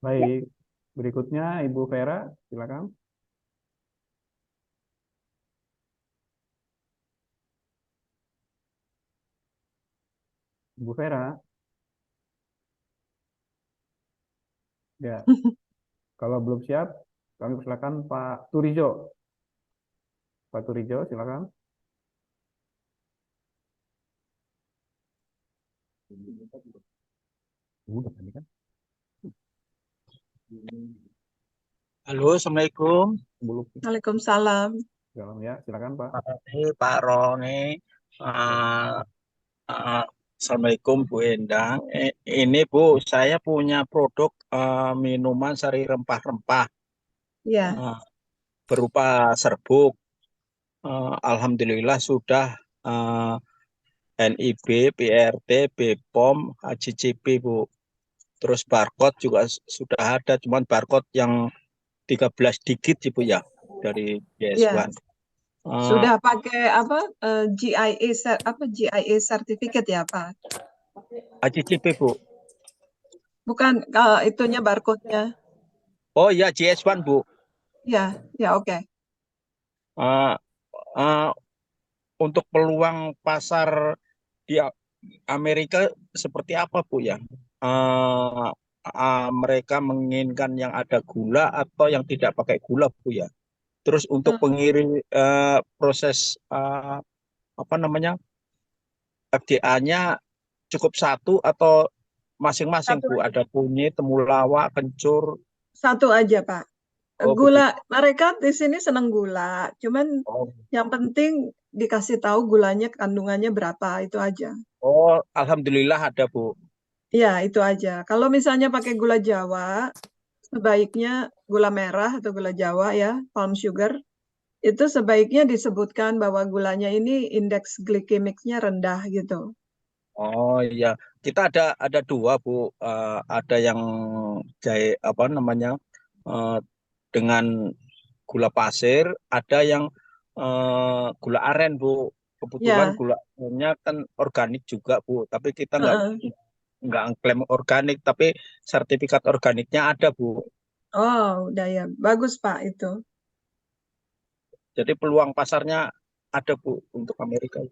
Baik, berikutnya Ibu Vera, silakan. Ibu Vera, ya. Kalau belum siap, kami persilakan Pak Turijo. Pak Turijo, silakan. Udah tadi kan? Halo, Assalamualaikum. Belum. Waalaikumsalam. Dalam ya, silakan Pak. Ini Pak Roni. Eh, eh, Assalamualaikum Bu Endang. Ini Bu, saya punya produk minuman sari rempah-rempah Ya, eh, berupa serbuk. Alhamdulillah sudah eh, NIB, PRT, BPOM, HCCP Bu. Terus barcode juga sudah ada, cuman barcode yang 13 digit sih Bu ya dari ya. GS1. Sudah pakai apa GIA certificate ya, Pak? HCCP Bu. Bukan itunya barcode-nya. Oh iya, GS1 Bu. Ya, ya oke. Eh, eh, untuk peluang pasar di Amerika seperti apa Bu ya? Mereka menginginkan yang ada gula atau yang tidak pakai gula Bu ya? Terus untuk Eh, pengirim proses apa namanya FDA-nya cukup satu atau masing-masing Satu Bu? aja. Ada kunyit, temulawak, kencur. Satu aja, Pak. Oh begitu. Gula, mereka di sini senang gula. Cuman Oh, yang penting dikasih tahu gulanya kandungannya berapa, itu aja. oh alhamdulillah ada Bu. Ya, itu aja. Kalau misalnya pakai gula Jawa, sebaiknya gula merah atau gula Jawa ya, palm sugar, itu sebaiknya disebutkan bahwa gulanya ini indeks glikemiknya rendah gitu. Oh iya, kita ada dua Bu. Ada yang apa namanya eh, dengan gula pasir, ada yang gula aren Bu. Kebetulan Ya, gula arennya kan organik juga Bu, tapi kita heeh. nggak klaim organik, tapi sertifikat organiknya ada Bu. Oh, udah ya. Bagus Pak itu. Jadi peluang pasarnya ada Bu untuk Amerika.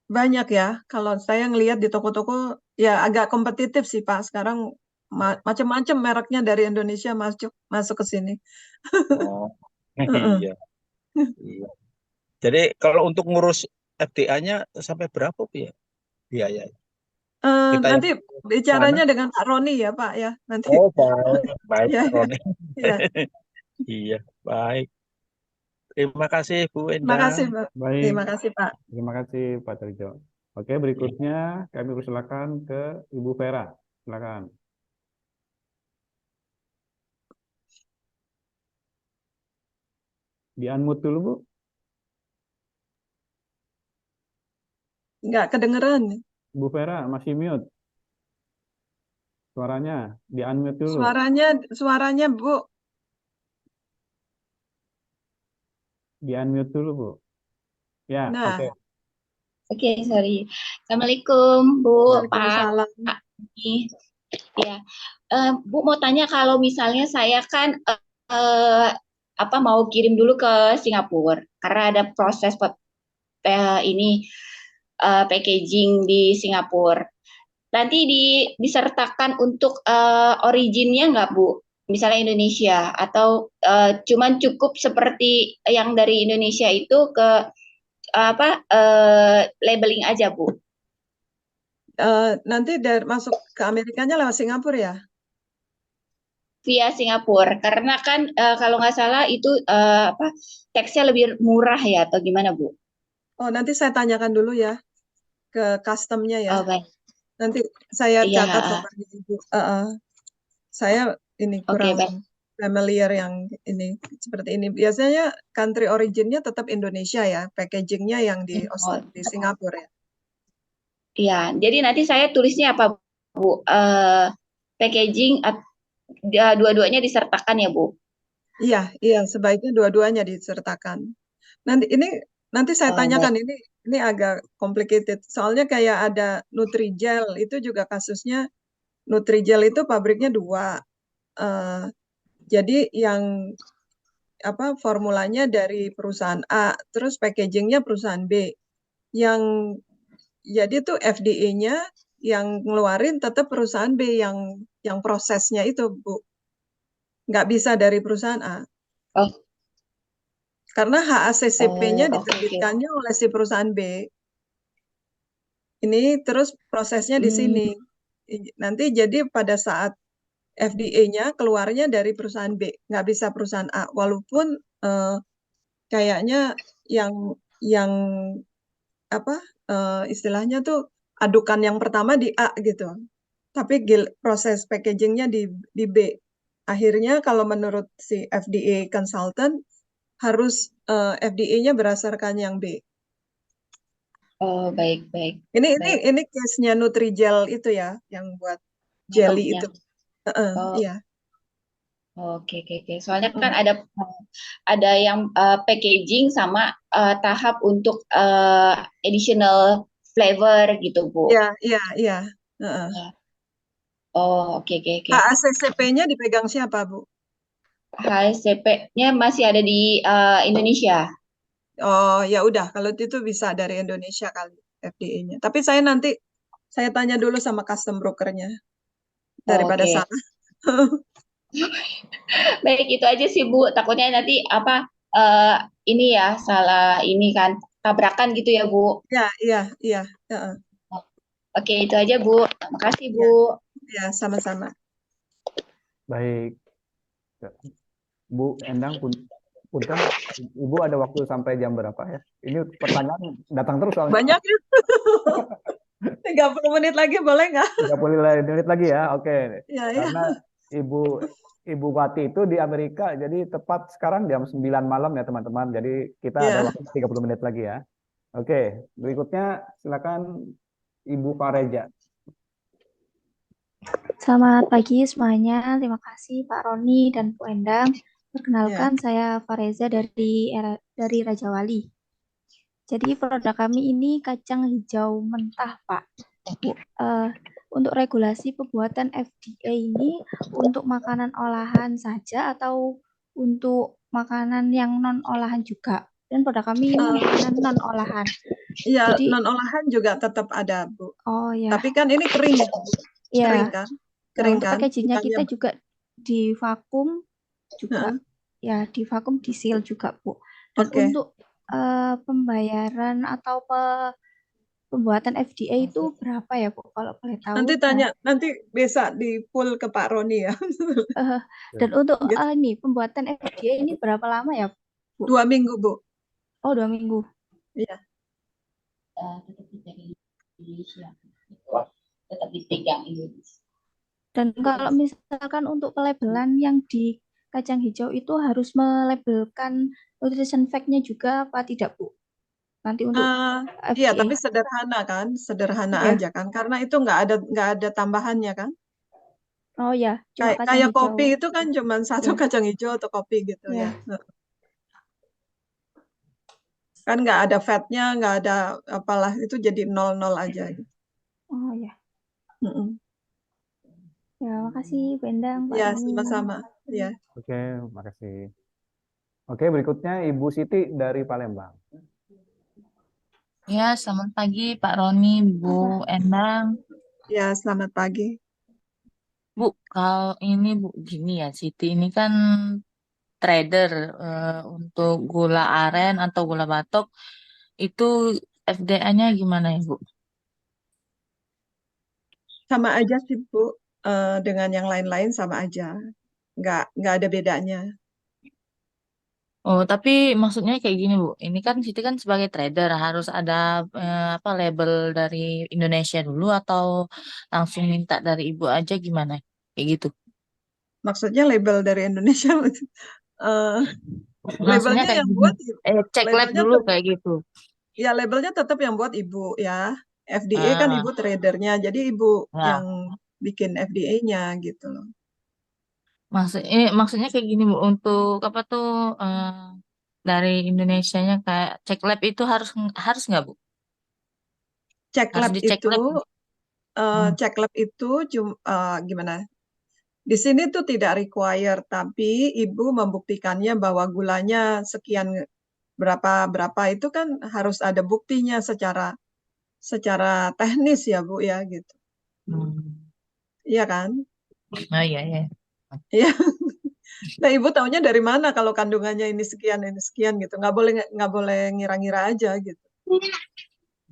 Banyak ya. Kalau saya ngelihat di toko-toko ya agak kompetitif sih Pak. Sekarang macam-macam mereknya dari Indonesia masuk masuk ke sini. Oh Heeh. iya, iya. Jadi kalau untuk ngurus FDA-nya sampai berapa Bu ya biaya? Kita yang Nanti sana. bicaranya dengan Pak Roni ya Pak ya. Nanti Oh, baik, baik, ya Pak ya Roni. ya. Iya, baik. Terima kasih, Bu Terima kasih Endang. Pak. Baik, Terima kasih Pak. terima kasih Pak Turijo. Oke, berikutnya kami persilakan ke Ibu Vera. Silakan. Di unmute dulu, Bu. Nggak kedengeran. Bu Vera masih mute. Suaranya di unmute dulu. Suaranya Bu. Di unmute dulu, Bu. Ya, Nah, oke. Oke, sorry. Assalamualaikum, Bu, Pak. Waalaikumsalam. Nih, ya, Bu mau tanya kalau misalnya saya kan eh, apa mau kirim dulu ke Singapura karena ada proses ini packaging di Singapura. Nanti disertakan untuk originnya nggak, Bu? Misalnya Indonesia atau cuman cukup seperti yang dari Indonesia itu ke apa labeling aja, Bu? Nanti masuk ke Amerikanya lewat Singapura ya? Via Singapura karena kan kalau nggak salah itu apa teksnya lebih murah ya atau gimana Bu? Oh, nanti saya tanyakan dulu ya ke customnya ya. Oh baik, Nanti saya iya, catat nomornya Ibu. Saya ini oke kurang baik. familiar yang ini seperti ini. Biasanya country originnya tetap Indonesia ya, packagingnya yang Oh, di Singapura ya. iya, jadi nanti saya tulisnya apa Bu? Packaging dua-duanya disertakan ya Bu? Iya, iya, sebaiknya dua-duanya disertakan. Nanti saya Oh baik. tanyakan ini agak complicated. Soalnya kayak ada Nutrijel itu juga kasusnya Nutrijel itu pabriknya 2. Jadi yang formulanya dari perusahaan A, terus packagingnya perusahaan B. Yang jadi tuh FDA-nya yang ngeluarin tetap perusahaan B yang prosesnya itu, Bu. Nggak bisa dari perusahaan A. Oh, Karena HACCP-nya oke. diterbitkannya oleh si perusahaan B. Ini terus prosesnya di sini. Nanti jadi pada saat FDA-nya keluarnya dari perusahaan B, nggak bisa perusahaan A. Walaupun kayaknya yang istilahnya tuh adukan yang pertama di A gitu. Tapi proses packagingnya di B. Akhirnya kalau menurut si FDA consultant harus FDA-nya berdasarkan yang B. Oh, baik. Baik. Ini case-nya Nutrijel itu ya, yang buat jelly Minumnya. itu. Oh, Iya. oke. Soalnya kan ada yang packaging sama tahap untuk additional flavor gitu, Bu. Iya. Oh, oke. HACCP-nya dipegang siapa, Bu? HSCP-nya masih ada di Indonesia. Oh, ya udah, kalau itu bisa dari Indonesia kali FDA-nya. Tapi nanti saya tanya dulu sama custom brokernya daripada Oke. salah. Baik, itu aja sih, Bu. Takutnya nanti ini ya salah ini kan tabrakan gitu ya, Bu. Iya. Oke, itu aja, Bu. Makasih, Bu. Ya, sama-sama. Baik. Bu Endang, punten, Ibu ada waktu sampai jam berapa ya? Ini pertanyaan datang terus soalnya. Banyak ya. 30 menit lagi boleh nggak? 30 menit lagi ya, oke. Ya. Karena Ibu Wati itu di Amerika, jadi tepat sekarang jam 9 malam ya teman-teman. Jadi kita ada Ya. waktu 30 menit lagi ya. Oke, berikutnya silakan Ibu Fareja. Selamat pagi semuanya. Terima kasih Pak Roni dan Bu Endang. Perkenalkan, saya Fareza dari Raja Wali. Jadi produk kami ini kacang hijau mentah, Pak. Untuk regulasi pembuatan FDA ini untuk makanan olahan saja atau untuk makanan yang non olahan juga. Dan produk kami ini makanan non olahan. Iya, Jadi non olahan juga tetap ada, Bu. oh ya. Tapi kan ini kering ya, Bu. Ya. Kering kan? Nah, Kering untuk kan? packagingnya kita juga di vakum juga. Ya, di vakum di seal juga, Bu. Dan untuk pembayaran atau pembuatan FDA itu berapa ya, Bu? Kalau boleh tahu. Nanti tanya, nanti bisa di full ke Pak Roni ya. Dan untuk ini pembuatan FDA ini berapa lama ya, Bu? 2 minggu, Bu. Oh, 2 minggu. Iya. Tetap dipegang Indonesia. Dan kalau misalkan untuk pelabelan yang di kacang hijau itu harus melabelkan nutrition fact-nya juga apa tidak, Bu? Nanti untuk iya, FDA. tapi sederhana aja kan, karena itu nggak ada tambahannya kan. Oh ya, cuma kacang Kayak hijau. kopi itu kan cuma satu kacang hijau atau kopi gitu ya. Kan nggak ada fatnya, nggak ada apalah, itu jadi 00 aja. Gitu. Oh ya. Ya, makasih Bu Endang, Pak Ya, Roni. sama-sama. Ya. Oke, makasih. Oke, berikutnya Ibu Siti dari Palembang. Ya, selamat pagi Pak Roni, Bu Endang. Ya, selamat pagi. Bu, kalau ini Bu, gini ya, Siti ini kan trader untuk gula aren atau gula batok, itu FDA-nya gimana ya, Bu? Sama aja sih, Bu. Dengan yang lain-lain sama aja. Nggak ada bedanya. Oh, tapi maksudnya kayak gini, Bu. Ini kan Siti kan sebagai trader harus ada apa label dari Indonesia dulu atau langsung minta dari Ibu aja gimana? Kayak gitu. Maksudnya label dari Indonesia. Maksudnya Labelnya kayak yang gini. buat Cek lab labelnya dulu kayak gitu. Ya, labelnya tetap yang buat Ibu ya. FDA kan Ibu tradernya, jadi Ibu yang bikin FDA-nya gitu loh. Maksudnya kayak gini Bu, untuk apa tuh dari Indonesianya kayak cek lab itu harus nggak Bu? Cek Harus lab dicek itu lab. cek lab itu gimana? Di sini tuh tidak require, tapi ibu membuktikannya bahwa gulanya sekian berapa itu kan harus ada buktinya secara teknis ya Bu ya gitu. Iya kan? Oh iya ya. Iya. Nah ibu taunya dari mana kalau kandungannya ini sekian gitu? Nggak boleh ngira-ngira aja gitu.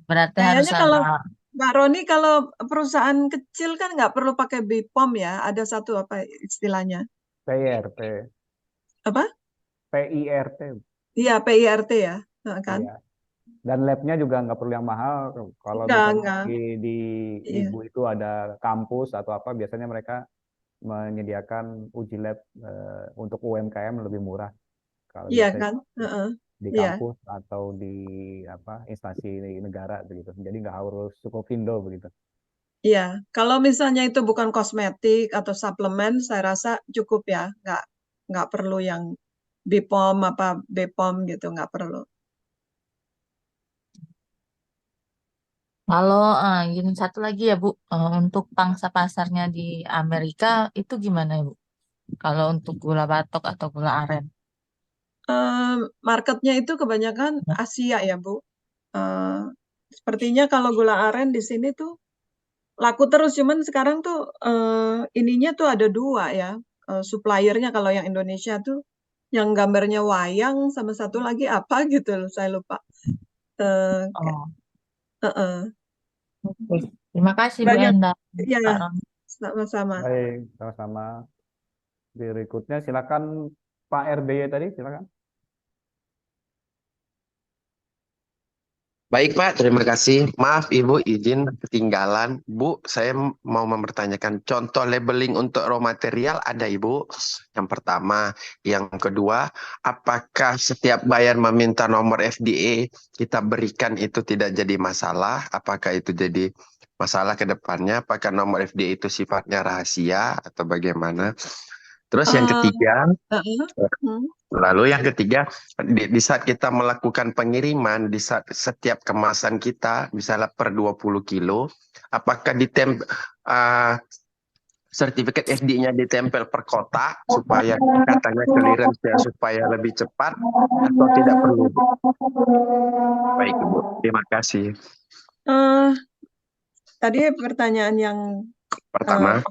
Berarti harus Kayaknya kalau ada. Mbak Roni kalau perusahaan kecil kan nggak perlu pakai BPOM ya. Ada satu apa istilahnya? PIRT, Apa? PIRT, Iya PIRT ya. Nah, kan? iya. Dan labnya juga nggak perlu yang mahal. Kalau misalnya Enggak. di Iya. ibu itu ada kampus atau apa, biasanya mereka menyediakan uji lab untuk UMKM lebih murah. Kalau Iya biasanya kan? Heeh. di Iya. kampus atau di instansi negara begitu. Jadi nggak harus Sukovindo begitu. Iya, kalau misalnya itu bukan kosmetik atau suplemen, saya rasa cukup ya, nggak perlu yang BPOM apa BPOM gitu, nggak perlu. Kalau gini satu lagi ya Bu, untuk pangsa pasarnya di Amerika itu gimana ya Bu? Kalau untuk gula batok atau gula aren? Marketnya itu kebanyakan Asia ya Bu. Eh, Sepertinya kalau gula aren di sini tuh laku terus, cuman sekarang tuh ininya tuh ada dua ya, suppliernya kalau yang Indonesia tuh yang gambarnya wayang sama satu lagi apa gitu loh, saya lupa. Oh, Heeh. oke. Terima kasih Bu Banyak, Endang, ya, Pak Ron. sama-sama. Baik, sama-sama. Berikutnya silakan Pak RBY tadi, silakan. Baik Pak, terima kasih. Maaf Ibu, izin ketinggalan. Bu, saya mau mempertanyakan contoh labeling untuk raw material ada Ibu? Yang pertama. Yang kedua, apakah setiap buyer meminta nomor FDA kita berikan itu tidak jadi masalah? Apakah itu jadi masalah ke depannya? Apakah nomor FDA itu sifatnya rahasia atau bagaimana? Terus yang ketiga, lalu yang ketiga, di saat kita melakukan pengiriman, di saat setiap kemasan kita, misalnya per 20 kilo, apakah sertifikat FD-nya ditempel per kotak, supaya katanya clearance-nya supaya lebih cepat, atau tidak perlu? Baik, Bu. Terima kasih. Tadi pertanyaan Pertama,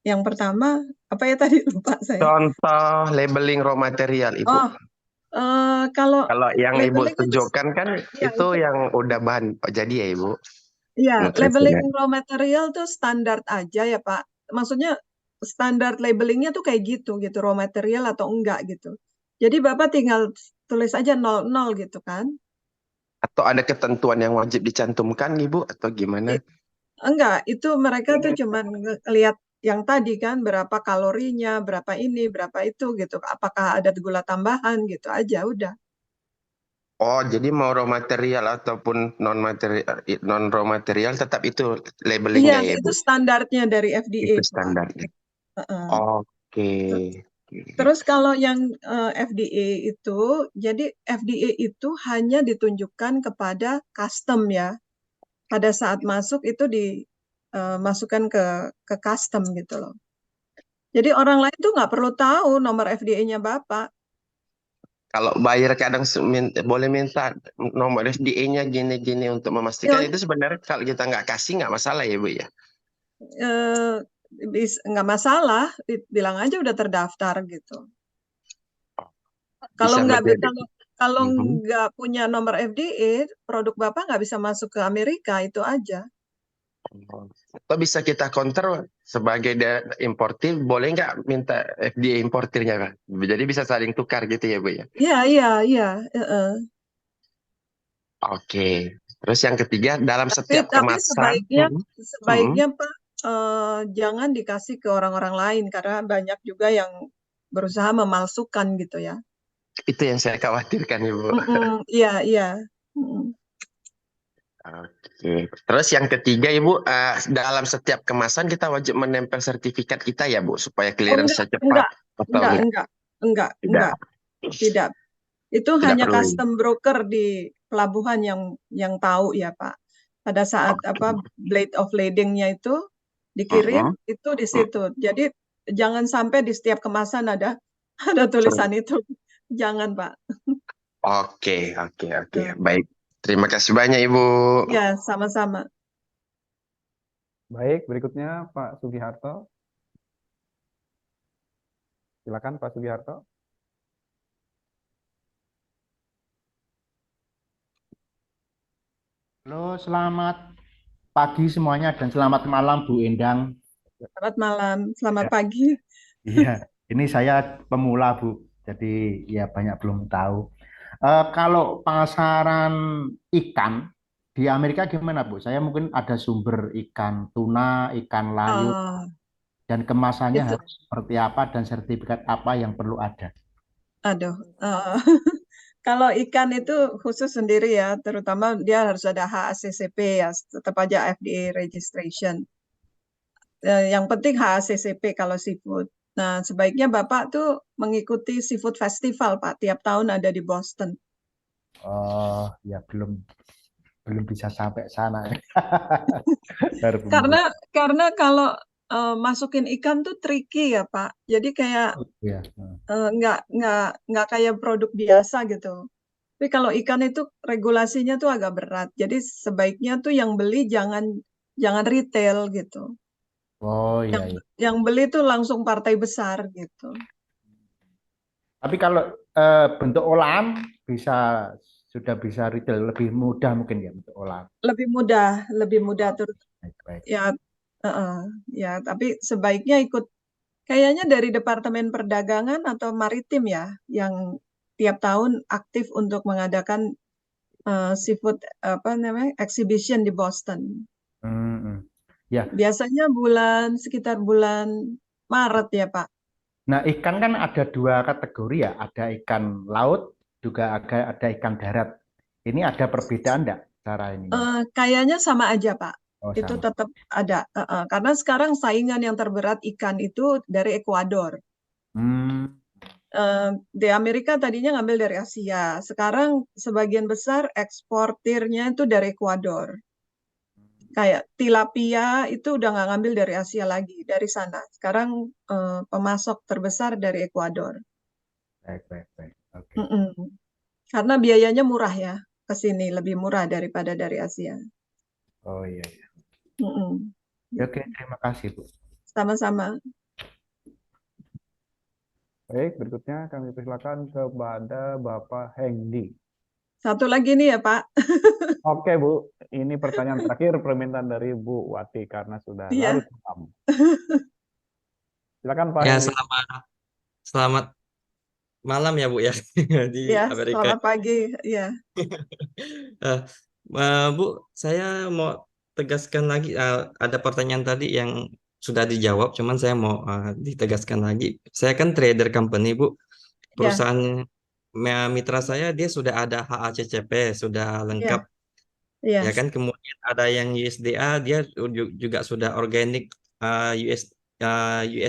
pertama, apa ya tadi lupa saya. contoh labeling raw material, Ibu. Kalau yang Ibu labeling tunjukkan kan ya, itu yang udah bahan jadi ya Ibu? Iya, Nutrisinya. labeling raw material tuh standar aja ya Pak. Maksudnya standar labelingnya tuh kayak gitu raw material atau enggak gitu. Jadi Bapak tinggal tulis aja 00 gitu kan. Atau ada ketentuan yang wajib dicantumkan Ibu atau gimana? Enggak, itu mereka tuh cuman lihat yang tadi kan berapa kalorinya, berapa ini, berapa itu gitu. Apakah ada gula tambahan gitu aja udah. Oh, jadi mau raw material ataupun non raw material tetap itu labelingnya Iya, ya itu Ibu? standarnya dari FDA Itu Pak. standarnya. Heeh. Oke. Terus kalau yang FDA itu, jadi FDA itu hanya ditunjukkan kepada custom ya. Pada saat masuk itu dimasukkan ke custom gitu loh. Jadi orang lain tuh nggak perlu tahu nomor FDA-nya Bapak. Kalau buyer kadang boleh minta nomor FDA-nya gini-gini untuk memastikan, Ya, itu sebenarnya kalau kita nggak kasih nggak masalah ya Bu ya? nggak masalah, bilang aja udah terdaftar gitu. Kalau Bisa nggak menjadi. kalau nggak punya nomor FDA, produk Bapak nggak bisa masuk ke Amerika, itu aja. Atau bisa kita counter sebagai importir, boleh nggak minta FDA importirnya kan? Jadi bisa saling tukar gitu ya Bu ya? Iya. Oke. Terus yang ketiga, dalam setiap Tapi kemasan. sebaiknya Pak jangan dikasih ke orang-orang lain karena banyak juga yang berusaha memalsukan gitu ya. Itu yang saya khawatirkan Ibu. Iya. Oke. Terus yang ketiga Ibu, dalam setiap kemasan kita wajib menempel sertifikat kita ya Bu, supaya clearance-nya cepat. Enggak. Tidak. Itu Tidak hanya perlu. custom broker di pelabuhan yang tahu ya Pak. pada saat apa blade of lading-nya itu dikirim itu di situ. Jadi jangan sampai di setiap kemasan ada tulisan itu. Jangan, Pak. Oke. Baik. Terima kasih banyak, Ibu. Ya, sama-sama. Baik, berikutnya Pak Sugiharto. Silakan Pak Sugiharto. Halo, selamat pagi semuanya dan selamat malam Bu Endang. Selamat malam, selamat pagi. Iya, ini saya pemula Bu, jadi ya banyak belum tahu. Kalau pasaran ikan di Amerika gimana Bu? Saya mungkin ada sumber ikan tuna, ikan layu, Oh, dan kemasannya itu, harus seperti apa dan sertifikat apa yang perlu ada. aduh. Kalau ikan itu khusus sendiri ya, terutama dia harus ada HACCP ya, tetap aja FDA registration. Yang penting HACCP kalau seafood. Nah, sebaiknya Bapak tuh mengikuti seafood festival, Pak. Tiap tahun ada di Boston. Oh, ya belum bisa sampai sana ya. Baru Karena kalau masukin ikan tuh tricky ya, Pak. Jadi kayak ya. nggak kayak produk biasa gitu. Tapi kalau ikan itu regulasinya tuh agak berat. Jadi sebaiknya tuh yang beli jangan retail gitu. Oh Yang iya, iya. yang beli tuh langsung partai besar gitu. Tapi kalau bentuk olahan sudah bisa retail lebih mudah mungkin ya bentuk olahan. Lebih mudah tuh Baik. ya. Ya, tapi sebaiknya ikut kayaknya dari Departemen Perdagangan atau Maritim ya, yang tiap tahun aktif untuk mengadakan seafood apa namanya exhibition di Boston. Ya. Biasanya sekitar bulan Maret ya, Pak. Nah, ikan kan ada dua kategori ya, ada ikan laut, juga ada ikan darat. Ini ada perbedaan enggak cara ini? Kayaknya sama aja, Pak. Oh, Itu sama. tetap ada. Karena sekarang saingan yang terberat ikan itu dari Ekuador. Di Amerika tadinya ngambil dari Asia. Sekarang sebagian besar eksportirnya itu dari Ekuador. Kayak tilapia itu udah nggak ngambil dari Asia lagi, dari sana. Sekarang pemasok terbesar dari Ekuador. Baik. Oke. Karena biayanya murah ya, ke sini lebih murah daripada dari Asia. Oh iya. Oke, terima kasih Bu. Sama-sama. Baik, berikutnya kami persilakan kepada Bapak Hengdi. Satu lagi nih ya, Pak. Oke, Bu. Ini pertanyaan terakhir permintaan dari Bu Wati karena sudah Iya. larut malam. Silakan Pak Ya, Hengdi. selamat malam ya Bu ya di Ya, Amerika. selamat pagi. Ya. Bu, saya mau tegaskan lagi ada pertanyaan tadi yang sudah dijawab, cuman saya mau ditegaskan lagi. Saya kan trader company Bu, perusahaan mitra saya dia sudah ada HACCP, sudah lengkap. Ya kan, kemudian ada yang USDA, dia juga sudah organik, US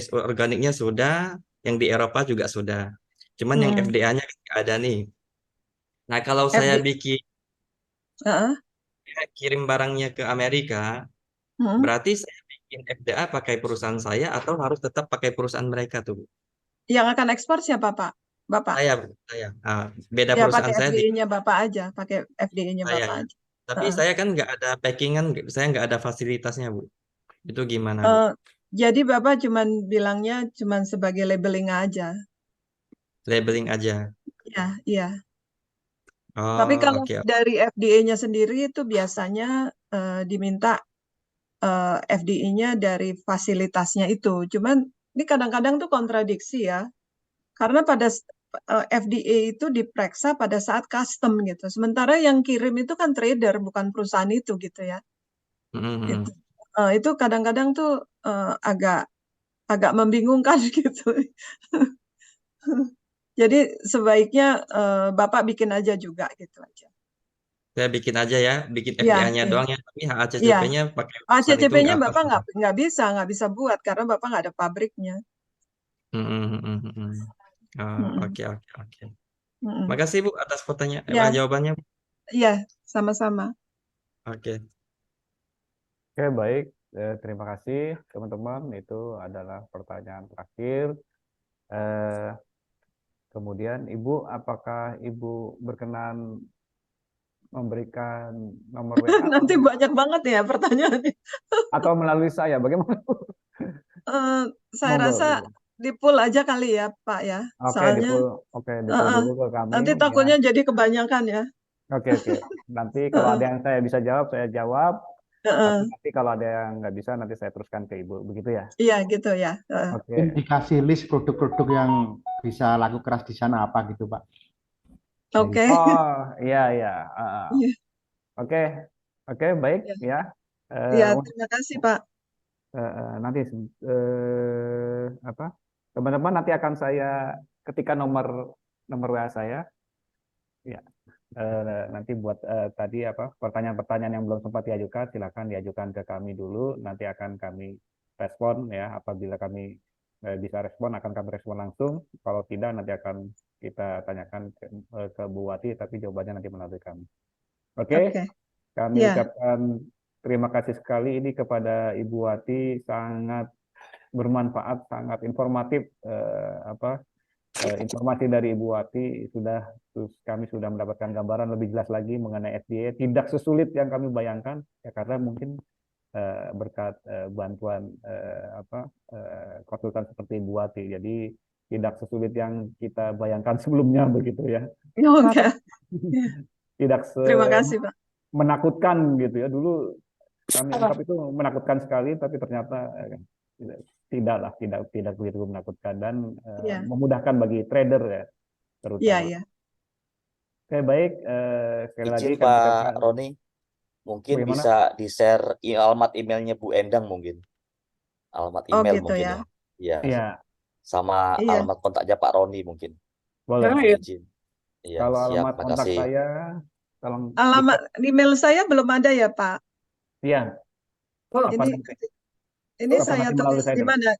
organiknya sudah, yang di Eropa juga sudah. Cuman yang FDA-nya nggak ada nih. Nah, kalau saya kirim barangnya ke Amerika, berarti saya bikin FDA pakai perusahaan saya atau harus tetap pakai perusahaan mereka tuh, Bu? Yang akan ekspor siapa, Pak? Bapak? Saya. Beda Ya, perusahaan pakai saya di FDA-nya Bapak aja. Pakai FDA-nya saya. Bapak aja. Tapi saya kan nggak ada packingan, saya nggak ada fasilitasnya, Bu. Itu gimana, Bu? Jadi Bapak bilangnya cuman sebagai labeling aja. Labeling aja. Iya. Oh, Tapi kalau oke. dari FDA-nya sendiri itu biasanya diminta FDA-nya dari fasilitasnya itu. Cuman ini kadang-kadang tuh kontradiksi ya. Karena pada FDA itu diperiksa pada saat custom gitu. Sementara yang kirim itu kan trader, bukan perusahaan itu gitu ya. Itu kadang-kadang tuh agak membingungkan gitu. Jadi sebaiknya Bapak bikin aja juga gitu aja. Saya bikin aja ya, bikin Iya, FDA-nya iya. doang ya, tapi Iya. HACCP-nya pakai perusahaan itu HACCP-nya nggak Bapak apa-apa. nggak bisa buat karena Bapak nggak ada pabriknya. Oke. Makasih Bu atas Ya, jawabannya. iya, sama-sama. Oke. Oke, baik. Terima kasih teman-teman. Itu adalah pertanyaan terakhir. Eh, Kemudian Ibu, apakah Ibu berkenan memberikan nomor WA Nanti banyak banget ya pertanyaannya. atau melalui saya? Bagaimana? Saya Monggo, rasa Ibu. di-pool aja kali ya, Pak ya. Oke, Soalnya di-pool dulu ke kami nanti ya. takutnya jadi kebanyakan ya. Oke. Nanti kalau ada yang saya bisa jawab, saya jawab. Tapi nanti kalau ada yang nggak bisa, nanti saya teruskan ke Ibu. Begitu ya? Iya gitu ya. Oke. Dikasih list produk-produk yang bisa laku keras di sana apa gitu, Pak. Oke. Oh, iya. Iya. Oke, baik ya. Iya, terima kasih Pak. Nanti apa? Teman-teman nanti akan saya ketikkan nomor WA saya. Ya. Nanti buat tadi apa pertanyaan-pertanyaan yang belum sempat diajukan, silakan diajukan ke kami dulu. Nanti akan kami respon ya. Apabila kami bisa respon, akan kami respon langsung. Kalau tidak, nanti akan kita tanyakan ke Bu Wati, tapi jawabannya nanti melalui kami. Oke. Kami ucapkan terima kasih sekali ini kepada Ibu Wati, sangat bermanfaat, sangat informatif. Informasi dari Ibu Wati kami sudah mendapatkan gambaran lebih jelas lagi mengenai FDA. Tidak sesulit yang kami bayangkan ya, karena mungkin berkat bantuan konsultan seperti Ibu Wati. Jadi tidak sesulit yang kita bayangkan sebelumnya begitu ya. Oke. Tidak Terima kasih Pak. menakutkan gitu ya. Dulu kami anggap itu menakutkan sekali, tapi ternyata tidak begitu menakutkan dan memudahkan bagi trader ya terutama. Iya. Oke, baik. Sekali lagi Izin Pak Roni, mungkin bagaimana? bisa di-share alamat emailnya Bu Endang mungkin. Alamat email gitu mungkin ya. Iya. Sama alamat kontaknya Pak Roni mungkin. Boleh. Izin. Iya, Kalau siap, alamat kontak makasih. saya, tolong. Alamat email saya belum ada ya Pak. Iya. Ini saya tulis di mana?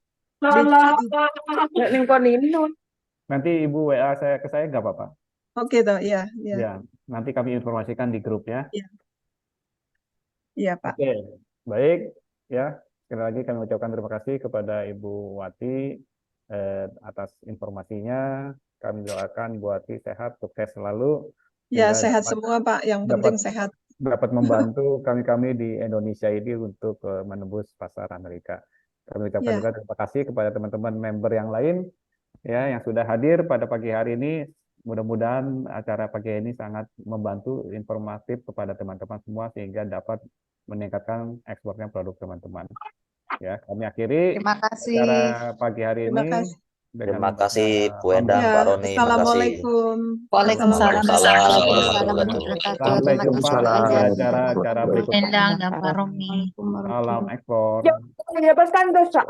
Nanti Ibu WA saya ke saya nggak apa-apa. Oke toh, iya. Ya, nanti kami informasikan di grup ya. Iya Pak. Oke, baik ya. Sekali lagi kami ucapkan terima kasih kepada Ibu Wati atas informasinya. Kami doakan Bu Wati sehat, sukses selalu. Ya, sehat semua Pak. Yang penting sehat. Dapat membantu kami di Indonesia ini untuk menembus pasar Amerika. Kami ucapkan juga terima kasih kepada teman-teman member yang lain ya yang sudah hadir pada pagi hari ini. Mudah-mudahan acara pagi ini sangat membantu informatif kepada teman-teman semua sehingga dapat meningkatkan ekspornya produk teman-teman. Ya, kami akhiri acara pagi hari ini. Terima kasih Bu Endang, Pak Roni. Assalamualaikum. Waalaikumsalam. Sampai jumpa di acara-acara berikutnya. Endang dan Pak Roni. Salam ekspor. Ya, pesan dosa.